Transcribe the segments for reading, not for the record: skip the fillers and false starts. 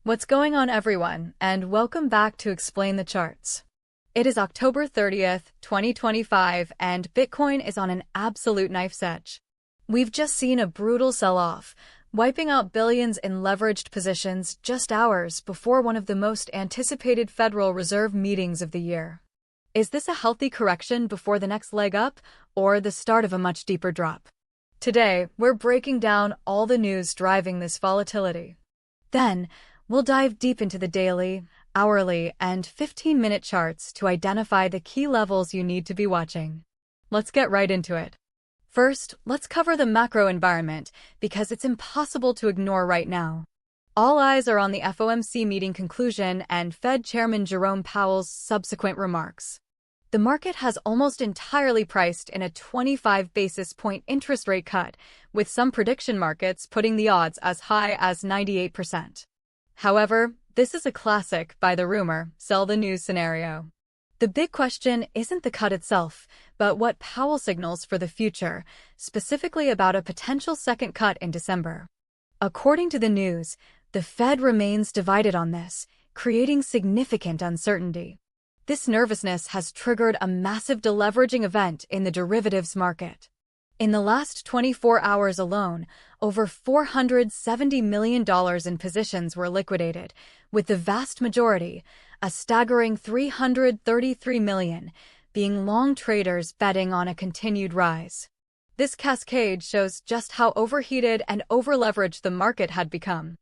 What's going on, everyone, and welcome back to Explain the Charts. It is October 30th, 2025, and Bitcoin is on an absolute knife's edge. We've just seen a brutal sell-off, wiping out billions in leveraged positions just hours before one of the most anticipated Federal Reserve meetings of the year. Is this a healthy correction before the next leg up, or the start of a much deeper drop? Today, we're breaking down all the news driving this volatility. Then, we'll dive deep into the daily, hourly, and 15-minute charts to identify the key levels you need to be watching. Let's get right into it. First, let's cover the macro environment because it's impossible to ignore right now. All eyes are on the FOMC meeting conclusion and Fed Chairman Jerome Powell's subsequent remarks. The market has almost entirely priced in a 25 basis point interest rate cut, with some prediction markets putting the odds as high as 98%. However, this is a classic buy the rumor, sell the news scenario. The big question isn't the cut itself, but what Powell signals for the future, specifically about a potential second cut in December. According to the news, the Fed remains divided on this, creating significant uncertainty. This nervousness has triggered a massive deleveraging event in the derivatives market. In the last 24 hours alone, over $470 million in positions were liquidated, with the vast majority, a staggering $333 million, being long traders betting on a continued rise. This cascade shows just how overheated and overleveraged the market had become.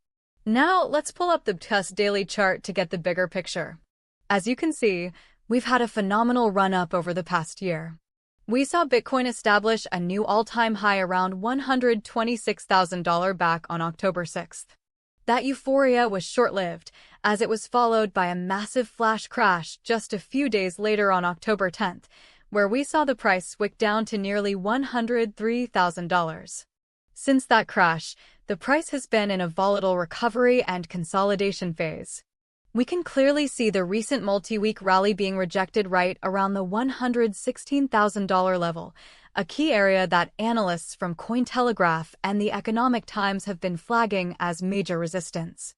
Now, let's pull up the BTCUSD daily chart to get the bigger picture. As you can see, we've had a phenomenal run-up over the past year. We saw Bitcoin establish a new all-time high around $126,000 back on October 6th. That euphoria was short-lived, as it was followed by a massive flash crash just a few days later on October 10th, where we saw the price wick down to nearly $103,000. Since that crash, the price has been in a volatile recovery and consolidation phase. We can clearly see the recent multi-week rally being rejected right around the $116,000 level, a key area that analysts from Cointelegraph and the Economic Times have been flagging as major resistance.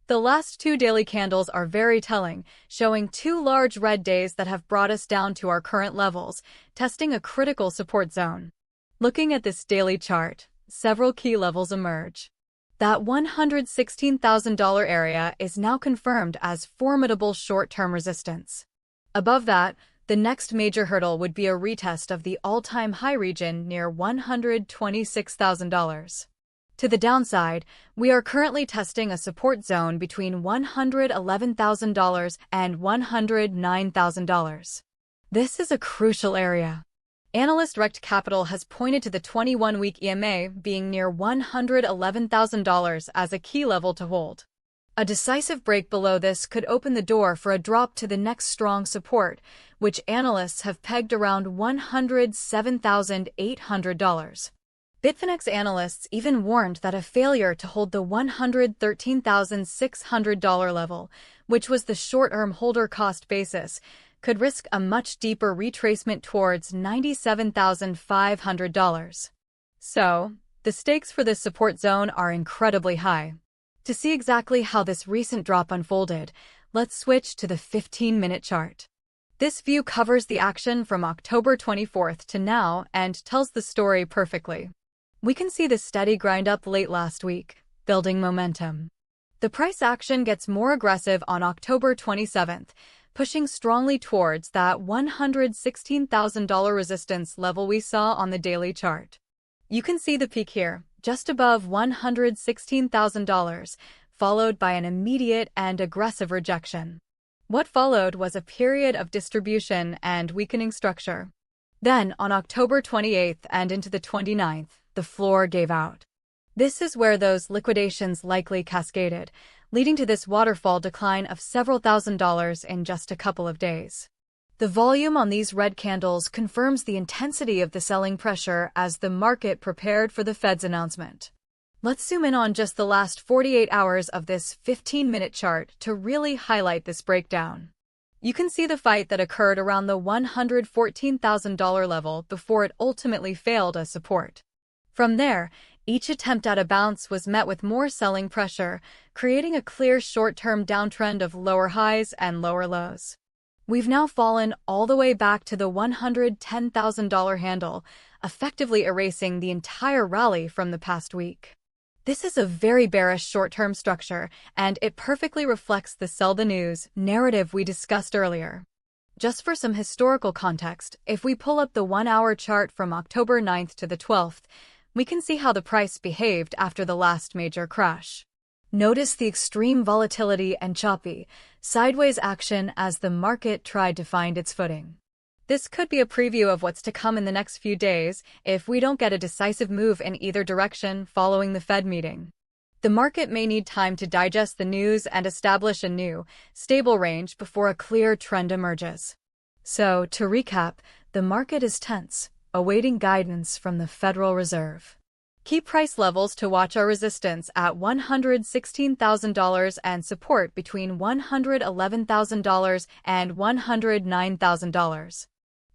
The last two daily candles are very telling, showing two large red days that have brought us down to our current levels, testing a critical support zone. Looking at this daily chart, several key levels emerge. That $116,000 area is now confirmed as formidable short-term resistance. Above that, the next major hurdle would be a retest of the all-time high region near $126,000. To the downside, we are currently testing a support zone between $111,000 and $109,000. This is a crucial area. Analyst Rect Capital has pointed to the 21-week EMA being near $111,000 as a key level to hold. A decisive break below this could open the door for a drop to the next strong support, which analysts have pegged around $107,800. Bitfinex analysts even warned that a failure to hold the $113,600 level, which was the short-term holder cost basis, could risk a much deeper retracement towards $97,500. So, the stakes for this support zone are incredibly high. To see exactly how this recent drop unfolded, let's switch to the 15-minute chart. This view covers the action from October 24th to now and tells the story perfectly. We can see the steady grind up late last week, building momentum. The price action gets more aggressive on October 27th, pushing strongly towards that $116,000 resistance level we saw on the daily chart. You can see the peak here, just above $116,000, followed by an immediate and aggressive rejection. What followed was a period of distribution and weakening structure. Then, on October 28th and into the 29th, the floor gave out. This is where those liquidations likely cascaded, leading to this waterfall decline of several $1,000s in just a couple of days. The volume on these red candles confirms the intensity of the selling pressure as the market prepared for the Fed's announcement. Let's zoom in on just the last 48 hours of this 15-minute chart to really highlight this breakdown. You can see the fight that occurred around the $114,000 level before it ultimately failed as support. From there, Each attempt at a bounce was met with more selling pressure, creating a clear short-term downtrend of lower highs and lower lows. We've now fallen all the way back to the $110,000 handle, effectively erasing the entire rally from the past week. This is a very bearish short-term structure, and it perfectly reflects the sell the news narrative we discussed earlier. Just for some historical context, if we pull up the 1-hour chart from October 9th to the 12th, we can see how the price behaved after the last major crash. Notice the extreme volatility and choppy, sideways action as the market tried to find its footing. This could be a preview of what's to come in the next few days if we don't get a decisive move in either direction following the Fed meeting. The market may need time to digest the news and establish a new, stable range before a clear trend emerges. So, to recap, the market is tense, awaiting guidance from the Federal Reserve. Key price levels to watch are resistance at $116,000 and support between $111,000 and $109,000.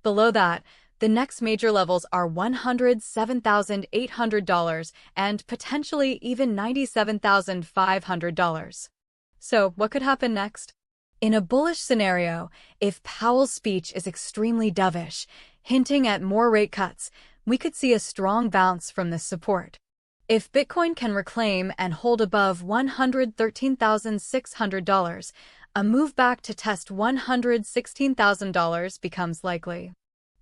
Below that, the next major levels are $107,800 and potentially even $97,500. So, what could happen next? In a bullish scenario, if Powell's speech is extremely dovish, hinting at more rate cuts, we could see a strong bounce from this support. If Bitcoin can reclaim and hold above $113,600, a move back to test $116,000 becomes likely.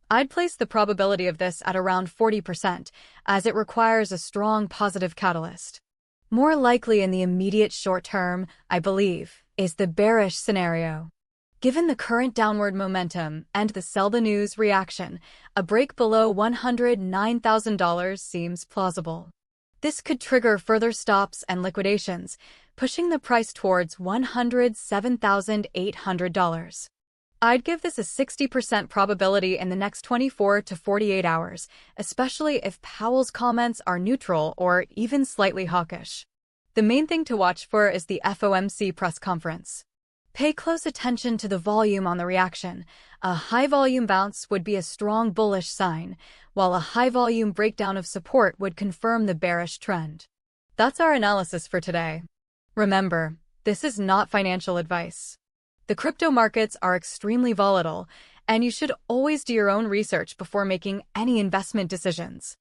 I'd place the probability of this at around 40%, as it requires a strong positive catalyst. More likely in the immediate short term, I believe, is the bearish scenario. Given the current downward momentum and the sell the news reaction, a break below $109,000 seems plausible. This could trigger further stops and liquidations, pushing the price towards $107,800. I'd give this a 60% probability in the next 24 to 48 hours, especially if Powell's comments are neutral or even slightly hawkish. The main thing to watch for is the FOMC press conference. Pay close attention to the volume on the reaction. A high-volume bounce would be a strong bullish sign, while a high-volume breakdown of support would confirm the bearish trend. That's our analysis for today. Remember, this is not financial advice. The crypto markets are extremely volatile, and you should always do your own research before making any investment decisions.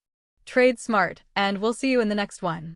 Trade smart, and we'll see you in the next one.